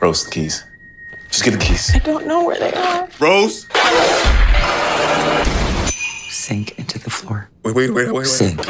Rose, the keys. Just get the keys. I don't know where they are. Rose! Sink into the floor. Wait. Sink.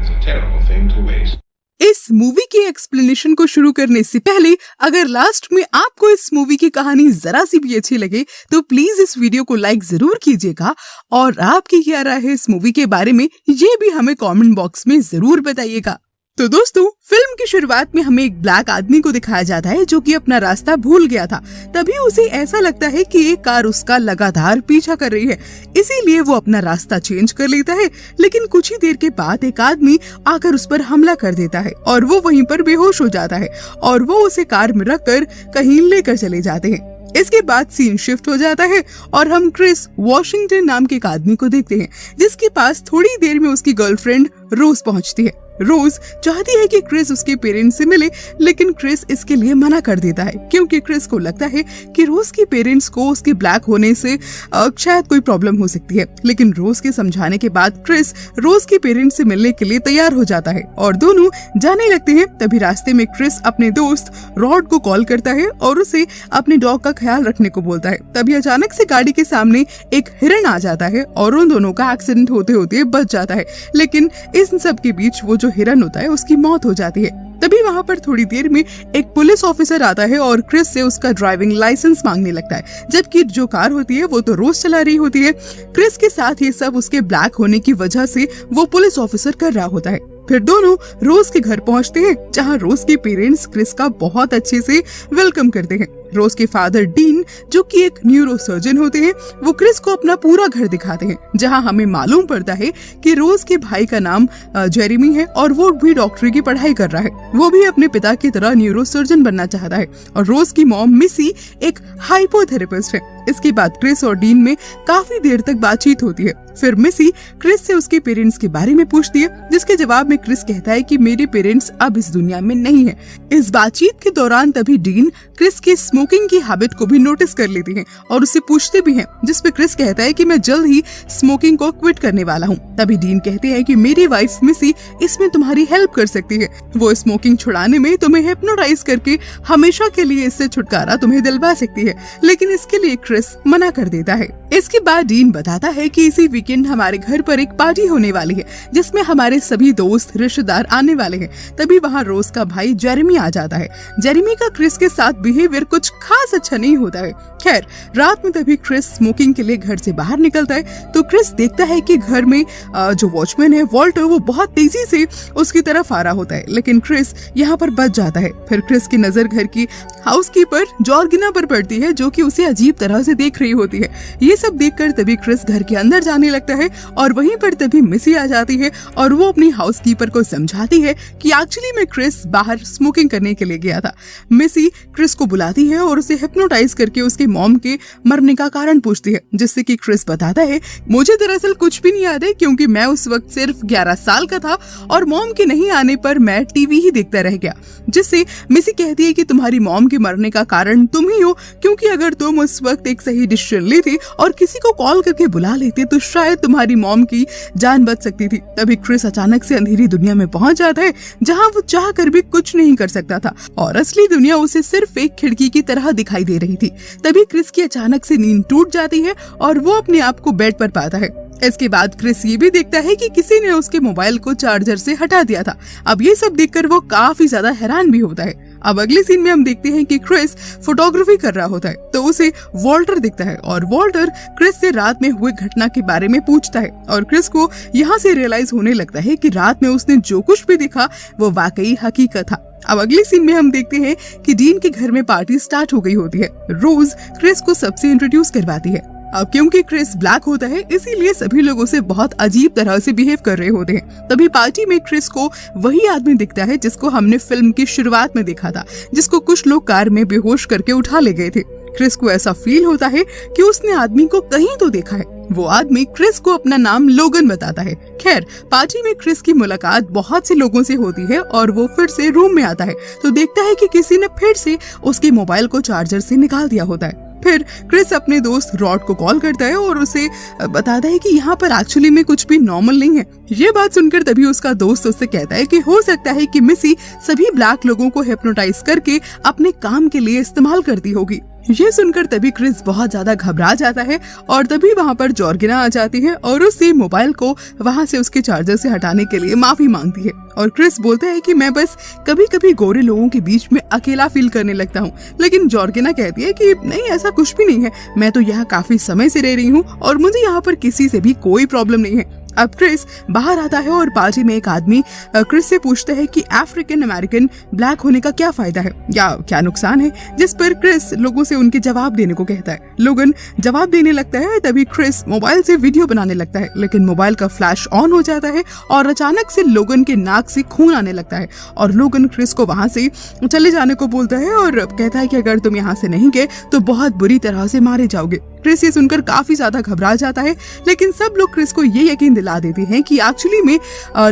It's a terrible thing to waste. इस movie की explanation को शुरू करने से पहले अगर last में आपको इस मूवी की कहानी जरा सी भी अच्छी लगे तो प्लीज इस वीडियो को लाइक जरूर कीजिएगा और आपकी क्या राय है इस मूवी के बारे में ये भी हमें कमेंट बॉक्स में जरूर बताइएगा। तो दोस्तों, फिल्म की शुरुआत में हमें एक ब्लैक आदमी को दिखाया जाता है जो कि अपना रास्ता भूल गया था। तभी उसे ऐसा लगता है कि एक कार उसका लगातार पीछा कर रही है, इसीलिए वो अपना रास्ता चेंज कर लेता है। लेकिन कुछ ही देर के बाद एक आदमी आकर उस पर हमला कर देता है और वो वहीं पर बेहोश हो जाता है और वो उसे कार में रखकर कहीं लेकर चले जाते हैं। इसके बाद सीन शिफ्ट हो जाता है और हम क्रिस वॉशिंगटन नाम के एक आदमी को देखते हैं जिसके पास थोड़ी देर में उसकी गर्लफ्रेंड रोज पहुंचती है। रोज चाहती है कि क्रिस उसके पेरेंट्स से मिले, लेकिन क्रिस इसके लिए मना कर देता है क्योंकि क्रिस को लगता है कि रोज के पेरेंट्स को उसके ब्लैक होने से शायद कोई प्रॉब्लम हो सकती है। लेकिन रोज के समझाने के बाद क्रिस रोज के पेरेंट्स से मिलने के लिए तैयार हो जाता है और दोनों जाने लगते हैं। तभी रास्ते में क्रिस अपने दोस्त रॉड को कॉल करता है और उसे अपने डॉग का ख्याल रखने को बोलता है। तभी अचानक से गाड़ी के सामने एक हिरन आ जाता है और उन दोनों का एक्सीडेंट होते होते बच जाता है। लेकिन इस सब के बीच वो जो हिरन होता है उसकी मौत हो जाती है। तभी वहाँ पर थोड़ी देर में एक पुलिस ऑफिसर आता है और क्रिस से उसका ड्राइविंग लाइसेंस मांगने लगता है, जबकि जो कार होती है वो तो रोज चला रही होती है। क्रिस के साथ ये सब उसके ब्लैक होने की वजह से वो पुलिस ऑफिसर कर रहा होता है। फिर दोनों रोज के घर पहुंचते हैं जहां रोज के पेरेंट्स क्रिस का बहुत अच्छे से वेलकम करते हैं। रोज के फादर डीन जो कि एक न्यूरोसर्जन होते हैं वो क्रिस को अपना पूरा घर दिखाते हैं, जहां हमें मालूम पड़ता है कि रोज के भाई का नाम जेरेमी है और वो भी डॉक्टरी की पढ़ाई कर रहा है। वो भी अपने पिता की तरह न्यूरोसर्जन बनना चाहता है और रोज की मॉम मिसी एक हाइपोथेरेपिस्ट है। इसके बाद क्रिस और डीन में काफी देर तक बातचीत होती है। फिर मिसी क्रिस से उसके पेरेंट्स के बारे में पूछती है, जिसके जवाब में क्रिस कहता है कि मेरे पेरेंट्स अब इस दुनिया में नहीं है। इस बातचीत के दौरान तभी डीन क्रिस की स्मोकिंग की हैबिट को भी नोटिस कर लेती है और उससे पूछते भी हैं, जिस पे क्रिस कहता है कि मैं जल्द ही स्मोकिंग को क्विट करने वाला हूँ। तभी डीन कहते हैं कि मेरी वाइफ मिसी इसमें तुम्हारी हेल्प कर सकती है। वो स्मोकिंग छुड़ाने में तुम्हें हिप्नोटाइज करके हमेशा के लिए इससे छुटकारा तुम्हें दिलवा सकती है, लेकिन इसके लिए क्रिस मना कर देता है। इसके बाद डीन बताता है कि इसी वीकेंड हमारे घर पर एक पार्टी होने वाली है जिसमें हमारे सभी दोस्त रिश्तेदार आने वाले हैं। तभी वहाँ रोज का भाई जेरेमी आ जाता है। जेरेमी का क्रिस के साथ बिहेवियर कुछ खास अच्छा नहीं होता है। खैर, रात में तभी क्रिस स्मोकिंग के लिए घर से बाहर निकलता है तो क्रिस देखता है कि घर में जो वॉचमैन है वॉल्टर वो बहुत तेजी से उसकी तरफ आ रहा होता है, लेकिन क्रिस यहाँ पर बच जाता है। फिर क्रिस की नजर घर की हाउसकीपर जॉर्गिना पर पड़ती है जो कि उसे अजीब तरह से देख रही होती है। ये सब देखकर तभी क्रिस घर के अंदर जाने लगता है और वहीं पर तभी मिसी आ जाती है और वो अपनी हाउसकीपर को समझाती है कि एक्चुअली मैं क्रिस बाहर स्मोकिंग करने के लिए गया था। मिसी क्रिस को बुलाती है और उसे हिप्नोटाइज करके उसके मॉम के मरने का कारण पूछती है, जिससे कि क्रिस बताता है मुझे दरअसल कुछ भी नहीं याद है क्योंकि मैं उस वक्त सिर्फ 11 साल का था और मॉम के नहीं आने पर मैं टीवी ही देखता रह गया। जिससे मिसी कहती है कि तुम्हारी मॉम के मरने का कारण तुम ही हो, क्योंकि अगर तुम उस वक्त एक सही डिसीजन लेते और किसी को कॉल करके बुला लेते तो शायद तुम्हारी मॉम की जान बच सकती थी। तभी क्रिस अचानक से अंधेरी दुनिया में पहुंच जाता है जहां वो चाह कर भी कुछ नहीं कर सकता था और असली दुनिया उसे सिर्फ एक खिड़की की तरह दिखाई दे रही थी। तभी क्रिस की अचानक से नींद टूट जाती है और वो अपने आप को बेड पर पाता है। इसके बाद क्रिस ये भी देखता है कि किसी ने उसके मोबाइल को चार्जर से हटा दिया था। अब ये सब देखकर वो काफी ज्यादा हैरान भी होता है। अब अगले सीन में हम देखते हैं कि क्रिस फोटोग्राफी कर रहा होता है तो उसे वॉल्टर दिखता है और वॉल्टर क्रिस से रात में हुए घटना के बारे में पूछता है और क्रिस को यहाँ से रियलाइज होने लगता है कि रात में उसने जो कुछ भी देखा वो वाकई हकीकत था। अब अगले सीन में हम देखते हैं कि डीन के घर में पार्टी स्टार्ट हो गई होती है। रोज क्रिस को सबसे इंट्रोड्यूस करवाती है। अब क्योंकि क्रिस ब्लैक होता है इसीलिए सभी लोग उसे बहुत अजीब तरह से बिहेव कर रहे होते हैं। तभी पार्टी में क्रिस को वही आदमी दिखता है जिसको हमने फिल्म की शुरुआत में देखा था, जिसको कुछ लोग कार में बेहोश करके उठा ले गए थे। क्रिस को ऐसा फील होता है कि उसने आदमी को कहीं तो देखा है। वो आदमी क्रिस को अपना नाम लोगन बताता है। खैर, पार्टी में क्रिस की मुलाकात बहुत से लोगों से होती है और वो फिर से रूम में आता है तो देखता है कि किसी ने फिर से उसके मोबाइल को चार्जर से निकाल दिया होता है। फिर क्रिस अपने दोस्त रॉड को कॉल करता है और उसे बताता है कि यहाँ पर एक्चुअली में कुछ भी नॉर्मल नहीं है। ये बात सुनकर तभी उसका दोस्त उससे कहता है कि हो सकता है कि मिसी सभी ब्लैक लोगों को हिप्नोटाइज करके अपने काम के लिए इस्तेमाल करती होगी। ये सुनकर तभी क्रिस बहुत ज्यादा घबरा जाता है और तभी वहाँ पर जॉर्गिना आ जाती है और उससे मोबाइल को वहाँ से उसके चार्जर से हटाने के लिए माफी मांगती है। और क्रिस बोलता है कि मैं बस कभी कभी गोरे लोगों के बीच में अकेला फील करने लगता हूँ, लेकिन जॉर्गिना कहती है कि नहीं, ऐसा कुछ भी नहीं है, मैं तो यहाँ काफी समय से रह रही हूँ और मुझे यहाँ पर किसी से भी कोई प्रॉब्लम नहीं है। अब क्रिस बाहर आता है और पार्टी में एक आदमी क्रिस से पूछता है कि अफ्रीकन अमेरिकन ब्लैक होने का क्या फायदा है या क्या नुकसान है, जिस पर क्रिस लोगों से उनके जवाब देने को कहता है। लोगन जवाब देने लगता है, तभी क्रिस मोबाइल से वीडियो बनाने लगता है, लेकिन मोबाइल का फ्लैश ऑन हो जाता है और अचानक से लोगन के नाक से खून आने लगता है और लोगन क्रिस को वहाँ से चले जाने को बोलता है और कहता है कि अगर तुम यहाँ से नहीं गए तो बहुत बुरी तरह से मारे जाओगे। क्रिस ये सुनकर काफी ज्यादा घबरा जाता है, लेकिन सब लोग क्रिस को ये यकीन दिला देते हैं कि एक्चुअली में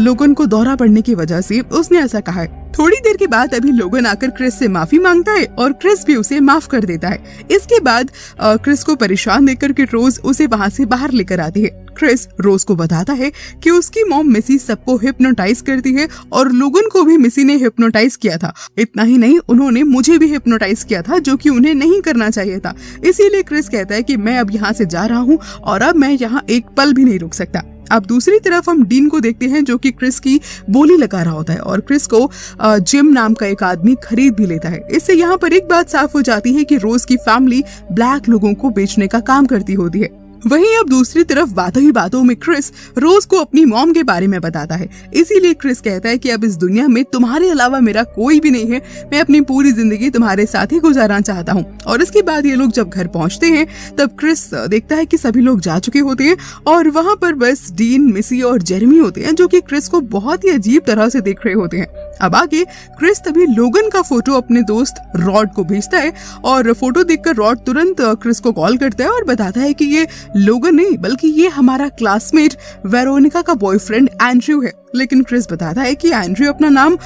लोगन को दौरा पड़ने की वजह से उसने ऐसा कहा है। थोड़ी देर के बाद अभी लोगन आकर क्रिस से माफी मांगता है और क्रिस भी उसे माफ कर देता है। इसके बाद क्रिस को परेशान देखकर कि रोज उसे वहाँ से बाहर लेकर आती है। क्रिस रोज को बताता है कि उसकी मॉम मिसी सबको हिप्नोटाइज करती है और लोगन को भी मिसी ने हिप्नोटाइज किया था। इतना ही नहीं, उन्होंने मुझे भी हिप्नोटाइज किया था, जो कि उन्हें नहीं करना चाहिए था। इसीलिए क्रिस कहता है कि मैं अब यहाँ से जा रहा हूँ और अब मैं यहाँ एक पल भी नहीं रुक सकता। अब दूसरी तरफ हम डीन को देखते हैं, जो कि क्रिस की बोली लगा रहा होता है और क्रिस को जिम नाम का एक आदमी खरीद भी लेता है। इससे यहाँ पर एक बात साफ हो जाती है कि रोज की फैमिली ब्लैक लोगों को बेचने का काम करती होती है। वहीं अब दूसरी तरफ बातों ही बातों में क्रिस रोज को अपनी मॉम के बारे में बताता है। इसीलिए क्रिस कहता है कि अब इस दुनिया में तुम्हारे अलावा मेरा कोई भी नहीं है, मैं अपनी पूरी जिंदगी तुम्हारे साथ ही गुजारना चाहता हूँ। और इसके बाद ये लोग जब घर पहुँचते हैं तब क्रिस देखता है कि सभी लोग जा चुके होते हैं और वहाँ पर बस डीन, मिसी और जेरेमी होते हैं, जो कि क्रिस को बहुत ही अजीब तरह से देख रहे होते हैं। अब आगे क्रिस तभी लोगन का फोटो अपने दोस्त रॉड को भेजता है और फोटो देखकर रॉड तुरंत क्रिस को कॉल करता है और बताता है कि ये लोगन नहीं बल्कि ये हमारा क्लासमेट वेरोनिका का बॉयफ्रेंड एंड्रयू है। लेकिन क्रिस बताता है कि एंड्रयू अपना नाम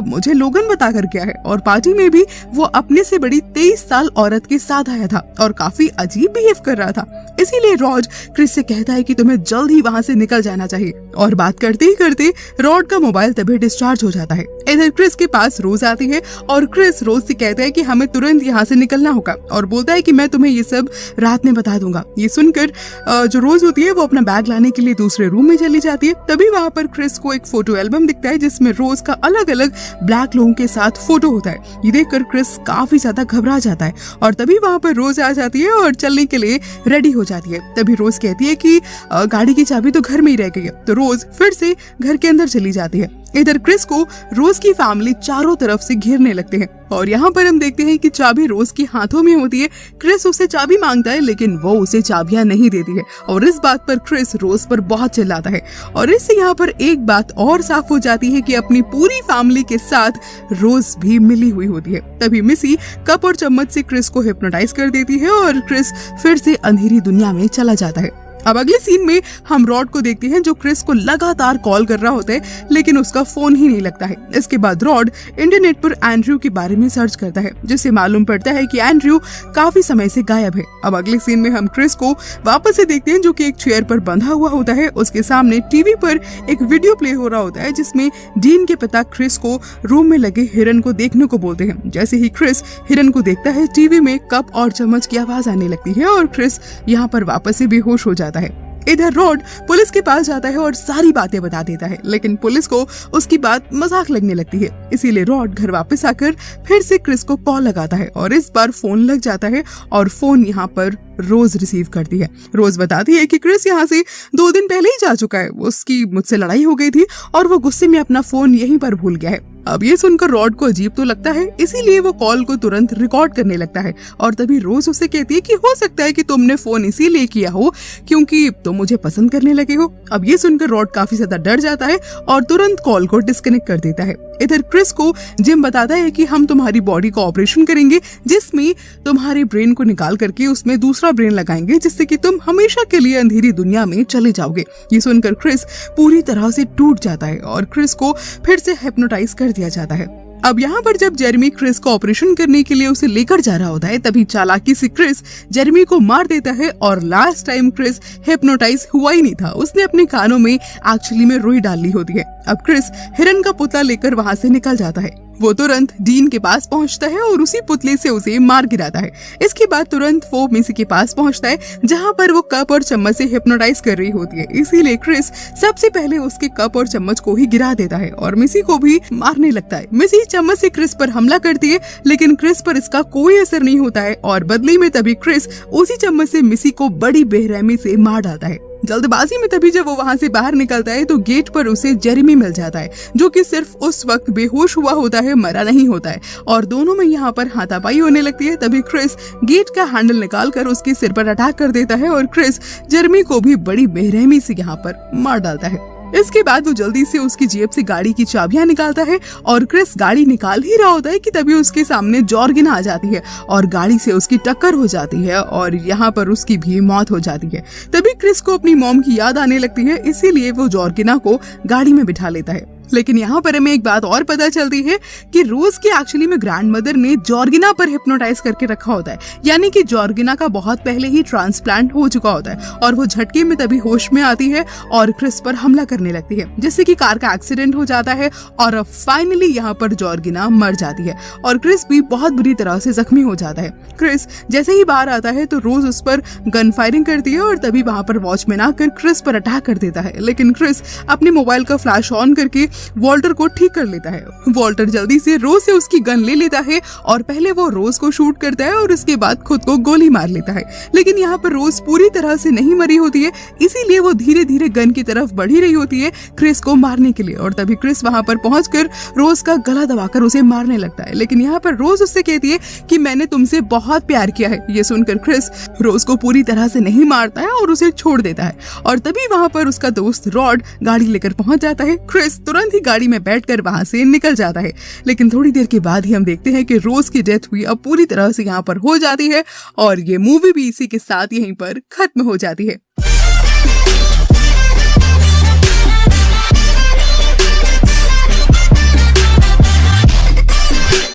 मुझे लोगन बता कर गया है और पार्टी में भी वो अपने से बड़ी 23 साल औरत के साथ आया था और काफी अजीब बिहेव कर रहा था। इसीलिए रॉड क्रिस से कहता है कि तुम्हें जल्द ही वहाँ से निकल जाना चाहिए और बात करते ही करते रॉड का मोबाइल तभी डिस्चार्ज हो जाता है। इधर क्रिस के पास रोज आती है और क्रिस रोज से कहता है कि हमें तुरंत यहाँ से निकलना होगा और बोलता है कि मैं तुम्हें ये सब रात में बता दूंगा। ये सुनकर जो रोज होती है वो अपना बैग लाने के लिए दूसरे रूम में चली जाती है। तभी वहाँ पर क्रिस को एक फोटो एल्बम दिखता है जिसमें रोज का अलग अलग ब्लैक लोगों के साथ फोटो होता है। ये देखकर क्रिस काफी ज्यादा घबरा जाता है और तभी वहाँ पर रोज आ जाती है और चलने के लिए रेडी हो जाती है। तभी रोज कहती है कि गाड़ी की चाबी तो घर में ही रह गई है, तो रोज फिर से घर के अंदर चली जाती है। इधर क्रिस को रोज की फैमिली चारों तरफ से घेरने लगते हैं और यहाँ पर हम देखते हैं कि चाबी रोज के हाथों में होती है। क्रिस उसे चाबी मांगता है लेकिन वो उसे चाबियां नहीं देती है और इस बात पर क्रिस रोज पर बहुत चिल्लाता है। और इससे यहाँ पर एक बात और साफ हो जाती है कि अपनी पूरी फैमिली के साथ रोज भी मिली हुई होती है। तभी मिसी कप और चम्मच से क्रिस को हिप्नोटाइज कर देती है और क्रिस फिर से अंधेरी दुनिया में चला जाता है। अब अगले सीन में हम रॉड को देखते हैं, जो क्रिस को लगातार कॉल कर रहा होता है लेकिन उसका फोन ही नहीं लगता है। इसके बाद रॉड इंटरनेट पर एंड्रयू के बारे में सर्च करता है, जिससे मालूम पड़ता है कि एंड्रयू काफी समय से गायब है। अब अगले सीन में हम क्रिस को वापस से देखते हैं, जो कि एक चेयर पर बंधा हुआ होता है। उसके सामने टीवी पर एक वीडियो प्ले हो रहा होता है जिसमें डीन के पिता क्रिस को रूम में लगे हिरन को देखने को बोलते हैं। जैसे ही क्रिस हिरन को देखता है, टीवी में कप और चम्मच की आवाज आने लगती है और क्रिस यहाँ पर वापस से बेहोश हो जाता है। इधर रॉड पुलिस के पास जाता है और सारी बातें बता देता है, लेकिन पुलिस को उसकी बात मजाक लगने लगती है। इसीलिए रॉड घर वापस आकर फिर से क्रिस को कॉल लगाता है और इस बार फोन लग जाता है और फोन यहाँ पर रोज रिसीव करती है। रोज बताती है कि क्रिस यहाँ से 2 दिन पहले ही जा चुका है, उसकी मुझसे लड़ाई हो गई थी और वो गुस्से में अपना फोन यहीं पर भूल गया है। अब ये सुनकर रॉड को अजीब तो लगता है, इसीलिए वो कॉल को तुरंत रिकॉर्ड करने लगता है और तभी रोज उसे कहती है कि हो सकता है कि तुमने फोन इसीलिए किया हो क्योंकि तुम मुझे पसंद करने लगे हो। अब ये सुनकर रॉड काफी ज्यादा डर जाता है और तुरंत कॉल को डिस्कनेक्ट कर देता है। इधर क्रिस को जिम बताता है कि हम तुम्हारी बॉडी का ऑपरेशन करेंगे, जिसमें तुम्हारे ब्रेन को निकाल करके उसमें दूसरा ब्रेन लगाएंगे, जिससे कि तुम हमेशा के लिए अंधेरी दुनिया में चले जाओगे। ये सुनकर क्रिस पूरी तरह से टूट जाता है और क्रिस को फिर से हिप्नोटाइज कर दिया जाता है। अब यहाँ पर जब जेरेमी क्रिस को ऑपरेशन करने के लिए उसे लेकर जा रहा होता है, तभी चालाकी से क्रिस जेरेमी को मार देता है। और लास्ट टाइम क्रिस हिप्नोटाइज हुआ ही नहीं था, उसने अपने कानों में एक्चुअली में रुई डाल ली होती है। अब क्रिस हिरन का पुतला लेकर वहाँ से निकल जाता है। वो तुरंत डीन के पास पहुंचता है और उसी पुतले से उसे मार गिराता है। इसके बाद तुरंत वो मिसी के पास पहुंचता है, जहां पर वो कप और चम्मच से हिप्नोटाइज कर रही होती है। इसीलिए क्रिस सबसे पहले उसके कप और चम्मच को ही गिरा देता है और मिसी को भी मारने लगता है। मिसी चम्मच से क्रिस पर हमला करती है, लेकिन क्रिस पर इसका कोई असर नहीं होता है और बदले में तभी क्रिस उसी चम्मच से मिसी को बड़ी बेरहमी से मार डालता है। जल्दबाजी में तभी जब वो वहाँ से बाहर निकलता है तो गेट पर उसे जेरेमी मिल जाता है, जो कि सिर्फ उस वक्त बेहोश हुआ होता है, मरा नहीं होता है। और दोनों में यहाँ पर हाथापाई होने लगती है। तभी क्रिस गेट का हैंडल निकालकर उसके सिर पर अटैक कर देता है और क्रिस जेरेमी को भी बड़ी बेरहमी से यहाँ पर मार डालता है। इसके बाद वो जल्दी से उसकी जेब से गाड़ी की चाबियां निकालता है और क्रिस गाड़ी निकाल ही रहा होता है कि तभी उसके सामने जॉर्गिना आ जाती है और गाड़ी से उसकी टक्कर हो जाती है और यहाँ पर उसकी भी मौत हो जाती है। तभी क्रिस को अपनी मॉम की याद आने लगती है, इसीलिए वो जॉर्गिना को गाड़ी में बिठा लेता है। लेकिन यहाँ पर हमें एक बात और पता चलती है कि रोज की एक्चुअली में ग्रैंडमदर ने जॉर्गिना पर हिप्नोटाइज करके रखा होता है, यानी कि जॉर्गिना का बहुत पहले ही ट्रांसप्लांट हो चुका होता है और वो झटके में तभी होश में आती है और क्रिस पर हमला करने लगती है, जिससे कि कार का एक्सीडेंट हो जाता है और अब फाइनली यहाँ पर जॉर्गिना मर जाती है और क्रिस भी बहुत बुरी तरह से जख्मी हो जाता है। क्रिस जैसे ही बाहर आता है तो रोज उस पर गन फायरिंग करती है और तभी वहाँ पर वॉचमैन आकर क्रिस पर अटैक कर देता है, लेकिन क्रिस अपने मोबाइल का फ्लैश ऑन करके वॉल्टर को ठीक कर लेता है। वॉल्टर जल्दी से रोज से उसकी गन ले लेता है और पहले वो रोज को शूट करता है और उसके बाद खुद को गोली मार लेता है। लेकिन यहाँ पर रोज पूरी तरह से नहीं मरी होती है, इसीलिए वो धीरे धीरे गन की तरफ बढ़ी रही होती है क्रिस को मारने के लिए और तभी क्रिस वहाँ पर पहुंचकर रोज का गला दबाकर उसे मारने लगता है। लेकिन यहाँ पर रोज उससे कहती है कि मैंने तुमसे बहुत प्यार किया है। ये सुनकर क्रिस रोज को पूरी तरह से नहीं मारता है और उसे छोड़ देता है और तभी वहाँ पर उसका दोस्त रॉड गाड़ी लेकर पहुंच जाता है। क्रिस तुरंत ही गाड़ी में बैठकर वहां से निकल जाता है, लेकिन थोड़ी देर के बाद ही हम देखते हैं कि रोज की डेथ हुई अब पूरी तरह से यहाँ पर हो जाती है और ये मूवी भी इसी के साथ यहीं पर खत्म हो जाती है।